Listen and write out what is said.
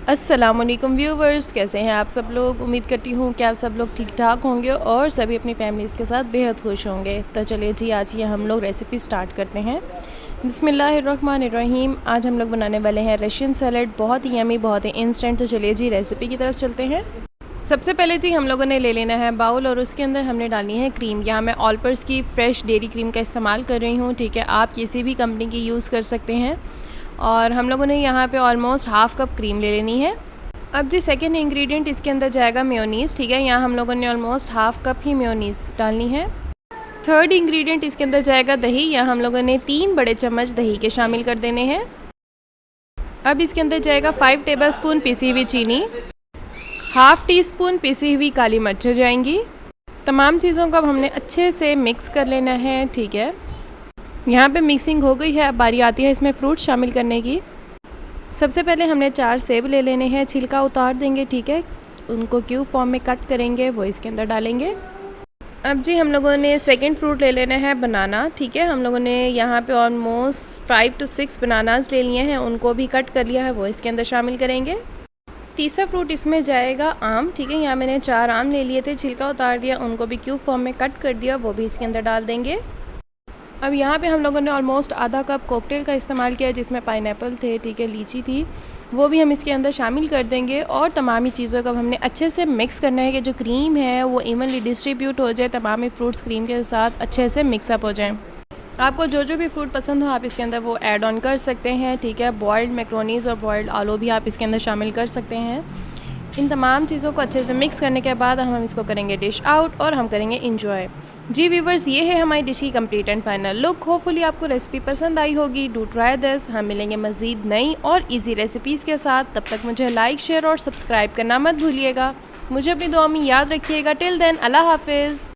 अस्सलामुअलैकुम व्यूवर्स, कैसे हैं आप सब लोग। उम्मीद करती हूँ कि आप सब लोग ठीक ठाक होंगे और सभी अपनी फैमिलीज़ के साथ बेहद खुश होंगे। तो चलिए जी, आज ये हम लोग रेसिपी स्टार्ट करते हैं। बिस्मिल्लाहिर्रहमानिर्रहीम। आज हम लोग बनाने वाले हैं रशियन सैलड, बहुत ही यमी, बहुत ही इंस्टेंट। तो चलिए जी, रेसिपी की तरफ चलते हैं। सबसे पहले जी हम लोगों ने ले लेना है बाउल और उसके अंदर हमने डालनी है क्रीम। यहाँ मैं ऑलपर्स की फ़्रेश डेयरी क्रीम का इस्तेमाल कर रही हूँ, ठीक है। आप किसी भी कंपनी की यूज़ कर सकते हैं। और हम लोगों ने यहाँ पे ऑलमोस्ट हाफ़ कप क्रीम ले लेनी है। अब जी सेकेंड इंग्रेडिएंट इसके अंदर जाएगा मेयोनीज़, ठीक है। यहाँ हम लोगों ने ऑलमोस्ट हाफ़ कप ही मेयोनीज़ डालनी है। थर्ड इंग्रेडिएंट इसके अंदर जाएगा दही। यहाँ हम लोगों ने 3 बड़े चम्मच दही के शामिल कर देने हैं। अब इसके अंदर जाएगा 5 टेबलस्पून पिसी हुई चीनी, हाफ़ टी स्पून पिसी हुई काली मिर्च जाएंगी। तमाम चीज़ों को अब हमने अच्छे से मिक्स कर लेना है, ठीक है। यहाँ पे मिक्सिंग हो गई है। अब बारी आती है इसमें फ्रूट शामिल करने की। सबसे पहले हमने 4 सेब ले लेने हैं, छिलका उतार देंगे, ठीक है। उनको क्यूब फॉर्म में कट करेंगे, वो इसके अंदर डालेंगे। अब जी हम लोगों ने सेकंड फ्रूट ले लेना है बनाना, ठीक है। हम लोगों ने यहाँ पे ऑलमोस्ट 5 to 6 बनानास ले लिए हैं, उनको भी कट कर लिया है, वो इसके अंदर शामिल करेंगे। तीसरा फ्रूट इसमें जाएगा आम, ठीक है। यहाँ मैंने 4 आम ले लिए थे, छिलका उतार दिया, उनको भी क्यूब फॉर्म में कट कर दिया, वो भी इसके अंदर डाल देंगे। अब यहाँ पे हम लोगों ने ऑलमोस्ट आधा कप कॉकटेल का इस्तेमाल किया, जिसमें पाइनएप्पल थे, ठीक है, लीची थी, वो भी हम इसके अंदर शामिल कर देंगे। और तमामी चीज़ों को हमने अच्छे से मिक्स करना है कि जो क्रीम है वो इवनली डिस्ट्रीब्यूट हो जाए, तमामी फ्रूट्स क्रीम के साथ अच्छे से मिक्सअप हो जाएँ। आपको जो जो भी फ्रूट पसंद हो आप इसके अंदर वो ऐड ऑन कर सकते हैं, ठीक है। बॉयल्ड मैक्रोनीज़ और बॉयल्ड आलू भी आप इसके अंदर शामिल कर सकते हैं। इन तमाम चीज़ों को अच्छे से मिक्स करने के बाद हम इसको करेंगे डिश आउट और हम करेंगे इंजॉय। जी व्यूवर्स, ये है हमारी डिश की complete and final look. Hopefully आपको रेसिपी पसंद आई होगी। Do try this. हम मिलेंगे मज़ीद नई और इजी रेसिपीज़ के साथ। तब तक मुझे लाइक, शेयर और सब्सक्राइब करना मत भूलिएगा। मुझे अपनी दुआ में याद रखिएगा। टिल देन, अल्लाह हाफिज़।